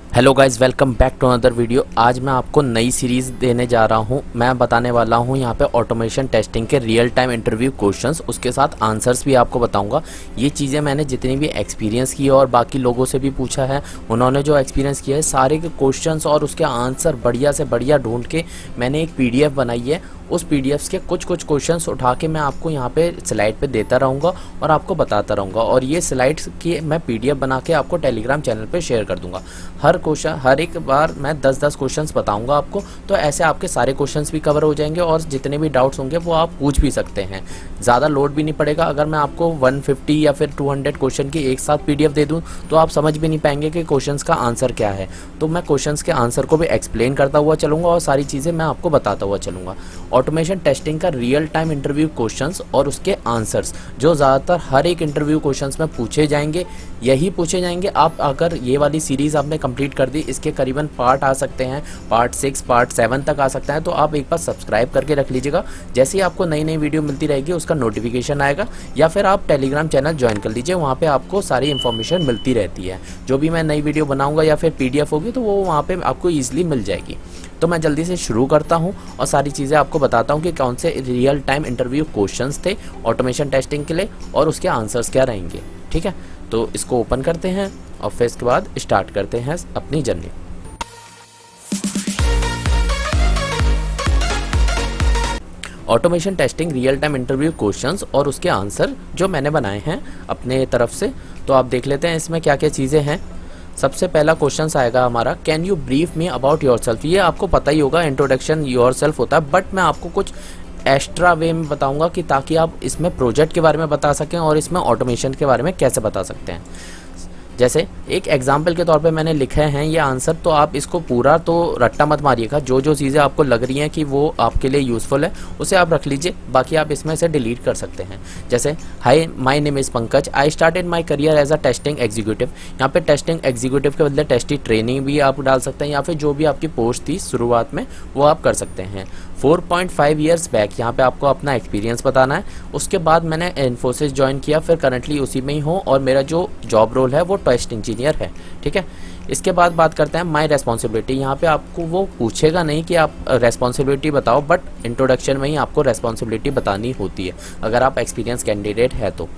Hello guys, welcome back to another video. आज मैं आपको नई सीरीज़ देने जा रहा हूं। मैं बताने वाला हूं यहाँ पे ऑटोमेशन टेस्टिंग के रियल टाइम इंटरव्यू क्वेश्चंस, उसके साथ आंसर्स भी आपको बताऊंगा। ये चीज़ें मैंने जितनी भी एक्सपीरियंस की है और बाकी लोगों से भी पूछा है, उन्होंने जो एक्सपीरियंस किया है, सारे के क्वेश्चंस और उसके आंसर बढ़िया से बढ़िया ढूंढ के मैंने एक PDF बनाई है। उस PDFs के कुछ क्वेश्चंस उठा के मैं आपको यहाँ पे स्लाइड पे देता रहूँगा और आपको बताता रहूँगा। और ये स्लाइड्स की मैं PDF बना के आपको टेलीग्राम चैनल पे शेयर कर दूँगा। हर एक बार मैं 10-10 क्वेश्चंस बताऊँगा आपको, तो ऐसे आपके सारे क्वेश्चंस भी कवर हो जाएंगे और जितने भी डाउट्स होंगे वो आप पूछ भी सकते हैं। ज़्यादा लोड भी नहीं पड़ेगा। अगर मैं आपको 150 या फिर 200 क्वेश्चन की एक साथ PDF दे दूँ तो आप समझ भी नहीं पाएंगे कि क्वेश्चंस का आंसर क्या है। तो मैं क्वेश्चंस के आंसर को भी एक्सप्लेन करता हुआ चलूँगा और सारी चीज़ें मैं आपको बताता हुआ चलूँगा। ऑटोमेशन टेस्टिंग का रियल टाइम इंटरव्यू क्वेश्चंस और उसके आंसर्स जो ज़्यादातर हर एक इंटरव्यू क्वेश्चंस में पूछे जाएंगे, यही पूछे जाएंगे। आप अगर ये वाली सीरीज़ आपने कंप्लीट कर दी, इसके करीबन पार्ट आ सकते हैं, पार्ट 6 पार्ट 7 तक आ सकता है। तो आप एक बार सब्सक्राइब करके रख लीजिएगा। जैसे ही आपको नई नई वीडियो मिलती रहेगी उसका नोटिफिकेशन आएगा, या फिर आप टेलीग्राम चैनल ज्वाइन कर लीजिए। वहाँ पर आपको सारी इन्फॉर्मेशन मिलती रहती है। जो भी मैं नई वीडियो बनाऊँगा या फिर PDF होगी तो वो वहाँ पर आपको ईजिली मिल जाएगी। तो मैं जल्दी से शुरू करता हूं और सारी चीज़ें आपको बताता हूं कि कौन से रियल टाइम इंटरव्यू क्वेश्चंस थे ऑटोमेशन टेस्टिंग के लिए और उसके आंसर्स क्या रहेंगे। ठीक है, तो इसको ओपन करते हैं और फिर इसके बाद स्टार्ट करते हैं अपनी journey. Automation testing real time interview questions और उसके आंसर जो मैंने बनाए हैं अपने तरफ से। तो आप देख लेते हैं इसमें क्या क्या चीज़ें हैं। सबसे पहला क्वेश्चन आएगा हमारा, can you brief me about yourself. ये आपको पता ही होगा, इंट्रोडक्शन योरसेल्फ होता है, बट मैं आपको कुछ एक्स्ट्रा वे में बताऊंगा कि ताकि आप इसमें प्रोजेक्ट के बारे में बता सकें और इसमें ऑटोमेशन के बारे में कैसे बता सकते हैं। जैसे एक एग्जाम्पल के तौर पे मैंने लिखे हैं ये आंसर, तो आप इसको पूरा तो रट्टा मत मारिएगा। जो जो चीज़ें आपको लग रही हैं कि वो आपके लिए यूज़फुल है उसे आप रख लीजिए, बाकी आप इसमें से डिलीट कर सकते हैं। जैसे hi, my name is Pankaj, I started my career as a testing executive. यहाँ पे टेस्टिंग एग्जीक्यूटिव के बदले टेस्टी ट्रेनिंग भी आप डाल सकते हैं, या फिर जो भी आपकी पोस्ट थी शुरुआत में वो आप कर सकते हैं। 4.5 ईयर्स बैक, यहाँ पे आपको अपना एक्सपीरियंस बताना है। उसके बाद मैंने इन्फोसिस ज्वाइन किया, फिर करंटली उसी में ही हूँ और मेरा जो जॉब रोल है वो टेस्ट इंजीनियर है। ठीक है, इसके बाद बात करते हैं माय रेस्पॉन्सिबिलिटी। यहाँ पे आपको वो पूछेगा नहीं कि आप रेस्पॉन्सिबिलिटी बताओ, बट इंट्रोडक्शन में ही आपको रेस्पॉन्सिबिलिटी बतानी होती है अगर आप एक्सपीरियंस कैंडिडेट है तो।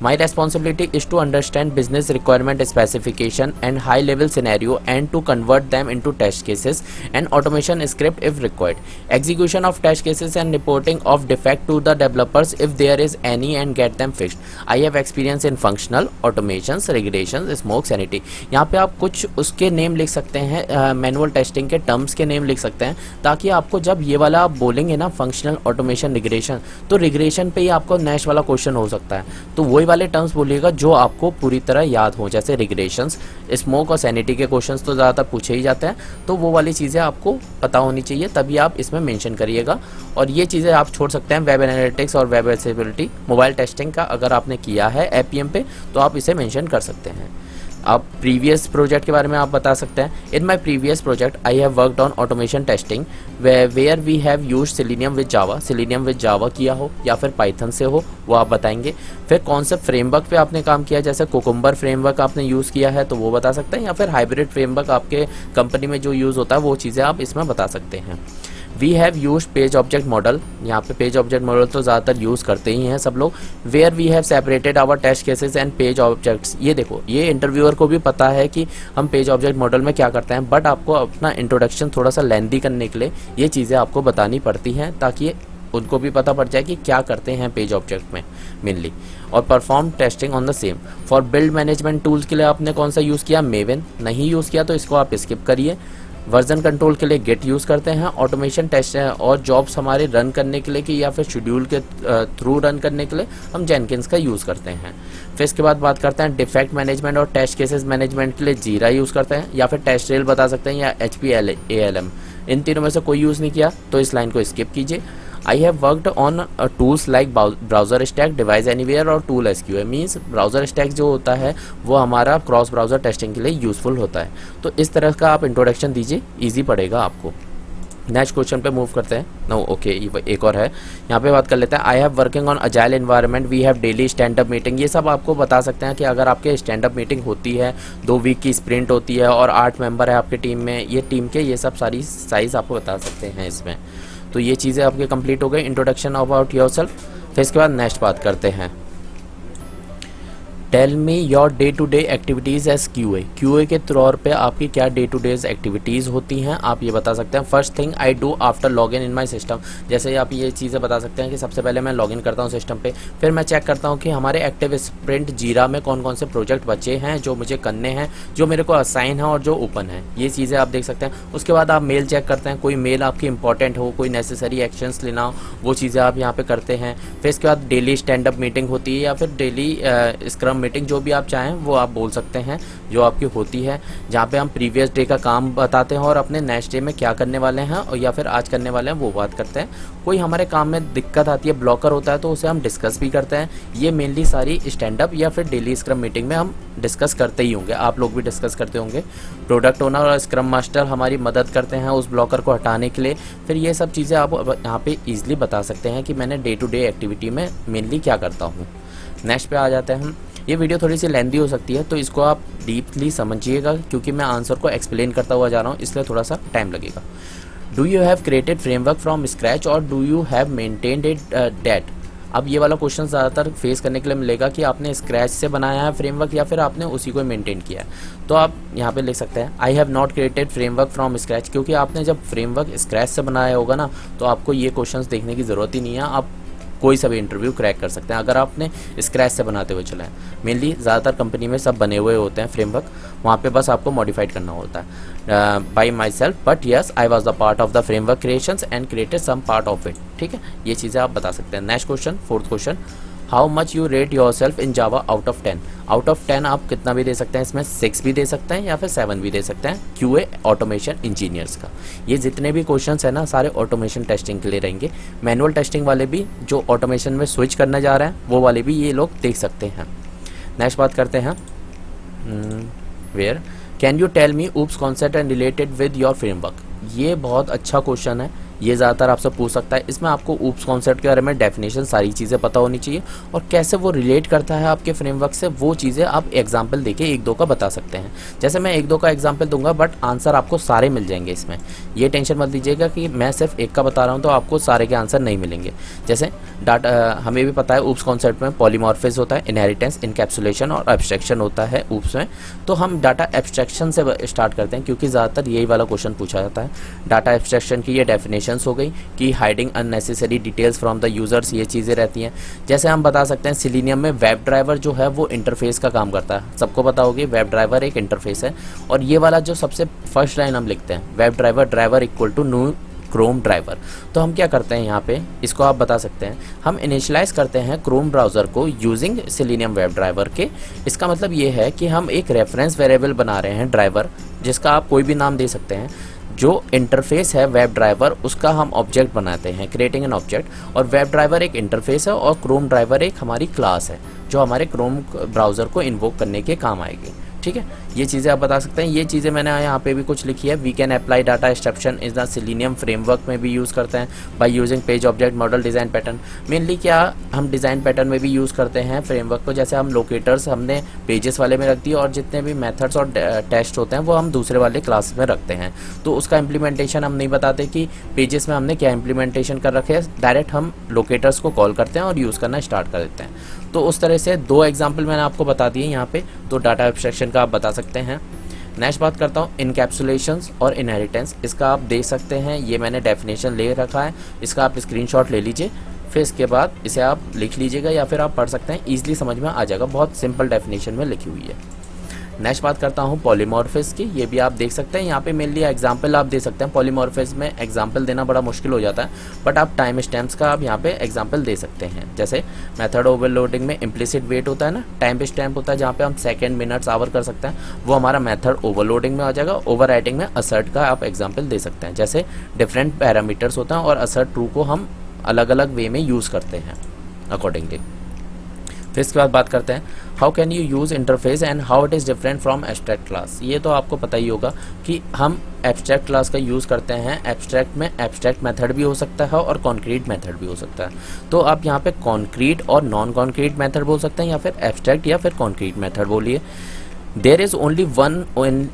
My responsibility is to understand business requirement specification and high level scenario and to convert them into test cases and automation script if required. Execution of test cases and reporting of defect to the developers if there is any and get them fixed. I have experience in functional automations, regressions, smoke, sanity. यहाँ पे आप कुछ उसके name लिख सकते हैं, manual testing के terms के नेम लिख सकते हैं, ताकि आपको जब ये वाला आप बोलेंगे ना फंक्शनल ऑटोमेशन रिग्रेशन, तो रिग्रेशन पे ही आपको नेक्स्ट वाला क्वेश्चन हो सकता है। तो वही वाले टर्म्स बोलिएगा जो आपको पूरी तरह याद हो। जैसे रिग्रेशंस, स्मोक और सैनिटी के क्वेश्चंस तो ज़्यादातर पूछे ही जाते हैं, तो वो वाली चीज़ें आपको पता होनी चाहिए, तभी आप इसमें मेंशन करिएगा। और ये चीज़ें आप छोड़ सकते हैं, वेब एनालिटिक्स और वेब एक्सेसिबिलिटी, मोबाइल टेस्टिंग का अगर आपने किया है APM पे तो आप इसे मेंशन कर सकते हैं। आप प्रीवियस प्रोजेक्ट के बारे में आप बता सकते हैं। In my previous project I have worked on automation testing where we have use Selenium with Java. Selenium with Java किया हो या फिर पाइथन से हो वो आप बताएंगे। फिर कौन से फ्रेमवर्क पे आपने काम किया, जैसे कुकुम्बर फ्रेमवर्क आपने यूज़ किया है तो वो बता सकते हैं, या फिर हाइब्रिड फ्रेमवर्क आपके कंपनी में जो यूज़ होता है वो चीज़ें आप इसमें बता सकते हैं। We have use page object model. यहाँ पे पेज ऑब्जेक्ट मॉडल तो ज़्यादातर यूज़ करते ही हैं सब लोग। Where we have separated our test cases and page objects. ये देखो, ये इंटरव्यूअर को भी पता है कि हम पेज ऑब्जेक्ट मॉडल में क्या करते हैं, बट आपको अपना इंट्रोडक्शन थोड़ा सा लेंथी करने के लिए ये चीज़ें आपको बतानी पड़ती हैं, ताकि उनको भी पता पड़ जाए कि क्या करते हैं पेज ऑब्जेक्ट में मेनली। और perform testing on the same. For build management tools के लिए आपने कौन सा यूज़ किया, मेवन। नहीं यूज़ किया तो इसको आप स्किप करिए। वर्जन कंट्रोल के लिए गिट यूज़ करते हैं। ऑटोमेशन टेस्ट और जॉब्स हमारे रन करने के लिए कि या फिर शेड्यूल के थ्रू रन करने के लिए हम जेनकिंस का यूज़ करते हैं। फिर इसके बाद बात करते हैं डिफेक्ट मैनेजमेंट और टेस्ट केसेस मैनेजमेंट के लिए जीरा यूज़ करते हैं, या फिर टेस्ट रेल बता सकते हैं, या HPALM। इन तीनों में से कोई यूज़ नहीं किया तो इस लाइन को स्किप कीजिए। I have worked on tools like BrowserStack, device anywhere और tool SQA। Means BrowserStack जो होता है वो हमारा क्रॉस ब्राउजर टेस्टिंग के लिए यूज़फुल होता है। तो इस तरह का आप इंट्रोडक्शन दीजिए, ईजी पड़ेगा आपको। नेक्स्ट क्वेश्चन पे मूव करते हैं। नो ओके, एक और है, यहाँ पे बात कर लेते हैं। I have working on agile environment, we have daily stand up meeting. ये सब आपको बता सकते हैं कि अगर आपके स्टैंड अप मीटिंग होती है, 2 वीक की स्प्रिंट होती है और 8 मेंबर है आपके टीम में, ये टीम के ये सब सारी साइज़ आपको बता सकते हैं इसमें। तो ये चीज़ें आपके कंप्लीट हो गई, इंट्रोडक्शन अबाउट योर सेल्फ। फिर इसके बाद नेक्स्ट बात करते हैं। Tell me your day to day activities as QA. QA के तौर पे आपकी क्या डे टू डेज एक्टिविटीज़ होती हैं, आप ये बता सकते हैं। First thing I do after log in my system. जैसे आप ये चीज़ें बता सकते हैं कि सबसे पहले मैं लॉग इन करता हूँ सिस्टम पे, फिर मैं चेक करता हूँ कि हमारे एक्टिव स्प्रिंट जीरा में कौन कौन से प्रोजेक्ट बचे हैं जो मुझे करने हैं, जो मेरे को असाइन है और जो ओपन है। ये चीज़ें आप देख सकते हैं। उसके बाद आप मेल चेक करते हैं, कोई मेल आपकी इंपॉर्टेंट हो, कोई नेसेसरी एक्शंस लेना हो, वो चीज़ें आप यहाँ पे करते हैं। फिर इसके बाद डेली स्टैंड अप मीटिंग होती है या फिर डेली स्क्रम मीटिंग, जो भी आप चाहें वो आप बोल सकते हैं, जो आपकी होती है, जहाँ पे हम प्रीवियस डे का काम बताते हैं और अपने नेक्स्ट डे में क्या करने वाले हैं और या फिर आज करने वाले हैं वो बात करते हैं। कोई हमारे काम में दिक्कत आती है, ब्लॉकर होता है, तो उसे हम डिस्कस भी करते हैं। ये मेनली सारी स्टैंड अप या फिर डेली स्क्रम मीटिंग में हम डिस्कस करते ही होंगे, आप लोग भी डिस्कस करते होंगे। प्रोडक्ट ओनर और स्क्रम मास्टर हमारी मदद करते हैं उस ब्लॉकर को हटाने के लिए। फिर ये सब चीज़ें आप यहाँ पे ईजिली बता सकते हैं कि मैंने डे टू डे एक्टिविटी में मेनली क्या करता हूँ। नेक्स्ट पे आ जाते हैं हम। ये वीडियो थोड़ी सी लेंदी हो सकती है, तो इसको आप डीपली समझिएगा क्योंकि मैं आंसर को एक्सप्लेन करता हुआ जा रहा हूँ, इसलिए थोड़ा सा टाइम लगेगा। Do you have created framework from scratch और do you have maintained it date. अब ये वाला क्वेश्चन ज़्यादातर फेस करने के लिए मिलेगा कि आपने स्क्रैच से बनाया है फ्रेमवर्क या फिर आपने उसी को मेंटेन किया है। तो आप यहाँ पे लिख सकते हैं I have not created framework from scratch, क्योंकि आपने जब फ्रेमवर्क स्क्रैच से बनाया होगा ना, तो आपको ये क्वेश्चंस देखने की ज़रूरत ही नहीं है, आप कोई सा भी इंटरव्यू क्रैक कर सकते हैं अगर आपने स्क्रैच से बनाते हुए चला है। मेनली ज़्यादातर कंपनी में सब बने हुए होते हैं फ्रेमवर्क, वहाँ पे बस आपको मॉडिफाइड करना होता है by myself, but yes I was the part of the framework creations and created some part of it. ठीक है, ये चीज़ें आप बता सकते हैं। Next question, fourth question, how much you rate yourself in Java out of 10। Out of 10 आप कितना भी दे सकते हैं, इसमें 6 भी दे सकते हैं या फिर 7 भी दे सकते हैं। क्यूए ऑटोमेशन इंजीनियर्स का ये जितने भी क्वेश्चंस हैं ना, सारे ऑटोमेशन टेस्टिंग के लिए रहेंगे। मैनुअल टेस्टिंग वाले भी जो ऑटोमेशन में स्विच करने जा रहे हैं वो वाले भी ये लोग देख सकते हैं। नेक्स्ट बात करते हैं, where can you tell me OOPs concept and related with your framework. ये बहुत अच्छा क्वेश्चन है, ये ज़्यादातर आपसे पूछ सकता है। इसमें आपको ऊप्स कॉन्सेप्ट के बारे में डेफिनेशन सारी चीज़ें पता होनी चाहिए और कैसे वो रिलेट करता है आपके फ्रेमवर्क से, वो चीज़ें आप एग्जाम्पल देके 1-2 का बता सकते हैं। जैसे मैं 1-2 का एग्जाम्पल दूंगा बट आंसर आपको सारे मिल जाएंगे इसमें, ये टेंशन मत लीजिएगा कि मैं सिर्फ एक का बता रहा हूँ तो आपको सारे के आंसर नहीं मिलेंगे। जैसे डाटा हमें भी पता है ऊप्स कॉन्सेप्ट में पॉलीमॉर्फिज्म होता है, इनहेरिटेंस, इनकैप्सुलेशन और एब्स्ट्रैक्शन होता है ऊप्स में। तो हम डाटा एब्स्ट्रैक्शन से स्टार्ट करते हैं क्योंकि ज़्यादातर यही वाला क्वेश्चन पूछा जाता है। डाटा एब्स्ट्रैक्शन की ये डेफिनेशंस हो गई कि hiding unnecessary details from the users, ये चीज़ें रहती हैं। जैसे हम बता सकते हैं सिलेनियम में वेब ड्राइवर जो है वो इंटरफेस का काम करता है, सबको पता होगी वेब ड्राइवर एक इंटरफेस है। और ये वाला जो सबसे फर्स्ट लाइन हम लिखते हैं web driver equal to new Chrome driver, तो हम क्या करते हैं यहाँ पे, इसको आप बता सकते हैं, हम इनिशियलाइज करते हैं क्रोम ब्राउज़र को यूजिंग सिलेनियम वेब ड्राइवर के। इसका मतलब ये है कि हम एक रेफरेंस वेरिएबल बना रहे हैं ड्राइवर, जिसका आप कोई भी नाम दे सकते हैं। जो इंटरफेस है वेब ड्राइवर उसका हम ऑब्जेक्ट बनाते हैं, क्रिएटिंग एन ऑब्जेक्ट। और वेब ड्राइवर एक इंटरफेस है और क्रोम ड्राइवर एक हमारी क्लास है जो हमारे क्रोम ब्राउज़र को इन्वोक करने के काम आएगी। ठीक है, ये चीज़ें आप बता सकते हैं। ये चीज़ें मैंने यहाँ पे भी कुछ लिखी है। We can apply data extraction is the Selenium framework में भी यूज़ करते हैं by using page object model design pattern. Mainly क्या हम डिज़ाइन पैटर्न में भी यूज़ करते हैं फ्रेमवर्क को। जैसे हम लोकेटर्स हमने पेजेस वाले में रख दिए और जितने भी मेथड्स और टेस्ट होते हैं वो हम दूसरे वाले क्लास में रखते हैं। तो उसका इम्प्लीमेंटेशन हम नहीं बताते कि पेजेस में हमने क्या इम्प्लीमेंटेशन कर रखे है, डायरेक्ट हम लोकेटर्स को कॉल करते हैं और यूज़ करना स्टार्ट कर देते हैं। तो उस तरह से 2 एग्जाम्पल मैंने आपको बता दिए यहाँ पे, तो डाटा एब्स्ट्रैक्शन का आप बता सकते हैं। नेक्स्ट बात करता हूँ इनकैप्सुलेशंस और इनहेरिटेंस, इसका आप देख सकते हैं, ये मैंने डेफिनेशन ले रखा है, इसका आप स्क्रीनशॉट ले लीजिए, फिर इसके बाद इसे आप लिख लीजिएगा या फिर आप पढ़ सकते हैं, ईजिली समझ में आ जाएगा, बहुत सिंपल डेफिनेशन में लिखी हुई है। नेक्स्ट बात करता हूँ पॉलीमॉर्फिज्म की, ये भी आप देख सकते हैं, यहाँ पे मेनली एग्जांपल आप दे सकते हैं। पॉलीमॉर्फिज्म में एग्जांपल देना बड़ा मुश्किल हो जाता है, बट आप टाइम स्टैम्प्स का आप यहाँ पे एग्जांपल दे सकते हैं। जैसे मेथड ओवरलोडिंग में इम्प्लिसिट वेट होता है ना, टाइम स्टैम्प होता है जहाँ पे हम सेकंड, मिनट्स, आवर कर सकते हैं, वो हमारा मेथड ओवरलोडिंग में आ जाएगा। ओवर राइटिंग में असर्ट का आप एग्जाम्पल दे सकते हैं। जैसे डिफरेंट पैरामीटर्स होते हैं और असर्ट ट्रू को हम अलग अलग वे में यूज़ करते हैं अकॉर्डिंगली। फिर इसके बाद बात करते हैं how can you use interface and how it is different from abstract class. ये तो आपको पता ही होगा कि हम एब्स्ट्रैक्ट क्लास का यूज़ करते हैं। एब्स्ट्रैक्ट में एब्स्ट्रैक्ट मेथड भी हो सकता है और कॉन्क्रीट मेथड भी हो सकता है। तो आप यहाँ पे कॉन्क्रीट और नॉन कॉन्क्रीट मेथड बोल सकते हैं, या फिर एब्स्ट्रैक्ट या फिर कॉन्क्रीट मेथड बोलिए। There is only one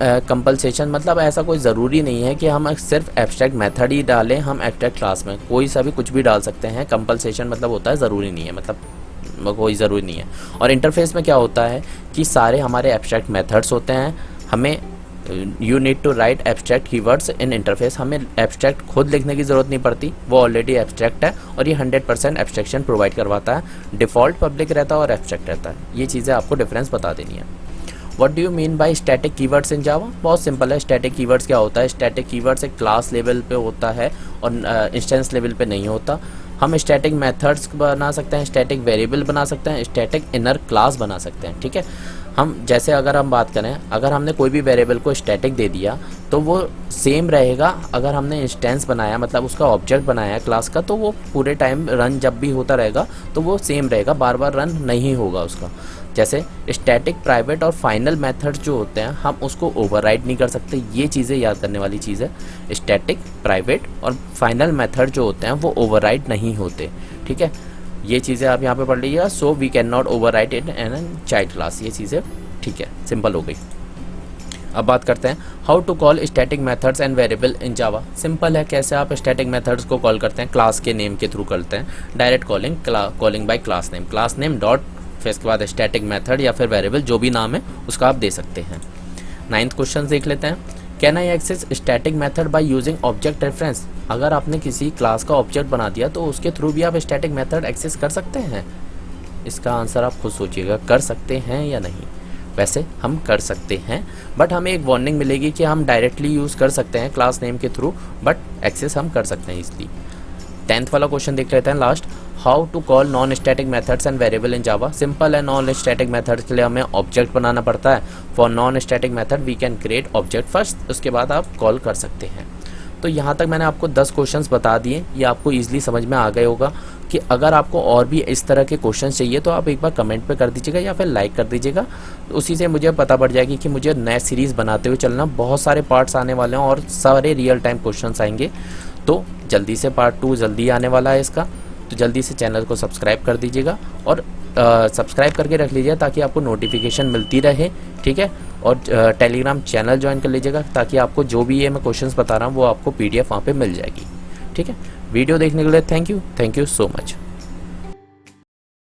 compulsion, मतलब ऐसा कोई ज़रूरी नहीं है कि हम सिर्फ एब्स्ट्रैक्ट मेथड ही डालें हम एब्स्ट्रैक्ट क्लास में, कोई सा भी कुछ भी डाल सकते हैं। कंपल्सेशन मतलब होता है ज़रूरी नहीं है, मतलब कोई ज़रूरी नहीं है। और इंटरफेस में क्या होता है कि सारे हमारे एब्स्ट्रैक्ट मेथड्स होते हैं। हमें you need to write abstract keywords in interface, हमें एब्स्ट्रैक्ट खुद लिखने की ज़रूरत नहीं पड़ती, वो ऑलरेडी एब्स्ट्रैक्ट है और ये 100% एब्स्ट्रैक्शन प्रोवाइड करवाता है। डिफ़ॉल्ट पब्लिक रहता है और एब्स्ट्रैक्ट रहता है। ये चीज़ें आपको डिफरेंस बता देनी है। What do you mean by static keywords in Java? बहुत सिंपल है। स्टैटिक कीवर्ड्स क्या होता है? स्टैटिक कीवर्ड्स एक क्लास लेवल पे होता है और इंस्टेंस लेवल पे नहीं होता। हम स्टैटिक मेथड्स बना सकते हैं, स्टैटिक वेरिएबल बना सकते हैं, स्टैटिक इनर क्लास बना सकते हैं। ठीक है, हम जैसे अगर हम बात करें, अगर हमने कोई भी वेरिएबल को स्टैटिक दे दिया तो वो सेम रहेगा। अगर हमने इंस्टेंस बनाया, मतलब उसका ऑब्जेक्ट बनाया क्लास का, तो वो पूरे टाइम रन जब भी होता रहेगा तो वो सेम रहेगा, बार बार रन नहीं होगा उसका। जैसे स्टैटिक, प्राइवेट और फाइनल मेथड जो होते हैं हम उसको ओवरराइड नहीं कर सकते। ये चीज़ें याद करने वाली चीज़ है। स्टैटिक, प्राइवेट और फाइनल मेथड जो होते हैं वो ओवरराइड नहीं होते। ठीक है, ये चीज़ें आप यहाँ पे पढ़ लीजिएगा। So we can not override it in child class, ये चीज़ें ठीक है, सिंपल हो गई। अब बात करते हैं how to call static methods and variable in Java. Simple है, कैसे आप स्टैटिक मेथड्स को कॉल करते हैं? क्लास के नेम के थ्रू करते हैं, direct calling bye class name dot, फिर इसके बाद स्टैटिक मेथड या फिर वेरिएबल जो भी नाम है उसका आप दे सकते हैं। 9th क्वेश्चन देख लेते हैं। Can I access static method by using object reference? अगर आपने किसी क्लास का ऑब्जेक्ट बना दिया तो उसके थ्रू भी आप स्टैटिक मेथड एक्सेस कर सकते हैं? इसका आंसर आप खुद सोचिएगा, कर सकते हैं या नहीं। वैसे हम कर सकते हैं, बट हमें एक वार्निंग मिलेगी कि हम डायरेक्टली यूज़ कर सकते हैं क्लास नेम के थ्रू, बट एक्सेस हम कर सकते हैं इसलिए। 10th वाला क्वेश्चन देख लेते हैं last. How to call non static methods and variable in Java? Simple है, नॉन स्टैटिक मेथड्स के लिए हमें ऑब्जेक्ट बनाना पड़ता है। For non static method we can create object first, उसके बाद आप कॉल कर सकते हैं। तो यहाँ तक मैंने आपको 10 क्वेश्चंस बता दिए, ये आपको ईजिली समझ में आ गए होगा। कि अगर आपको और भी इस तरह के क्वेश्चंस चाहिए तो आप एक बार कमेंट पे कर दीजिएगा या फिर लाइक कर दीजिएगा, उसी से मुझे पता पड़ जाएगी कि मुझे नए सीरीज़ बनाते हुए चलना। बहुत सारे पार्ट्स आने वाले हैं और सारे रियल टाइम क्वेश्चंस आएंगे, तो जल्दी से पार्ट 2 जल्दी आने वाला है इसका। तो जल्दी से चैनल को सब्सक्राइब कर दीजिएगा और सब्सक्राइब करके रख लीजिए ताकि आपको नोटिफिकेशन मिलती रहे। ठीक है, और टेलीग्राम चैनल ज्वाइन कर लीजिएगा ताकि आपको जो भी ये मैं क्वेश्चंस बता रहा हूँ वो आपको PDF वहाँ पे मिल जाएगी। ठीक है, वीडियो देखने के लिए थैंक यू सो मच।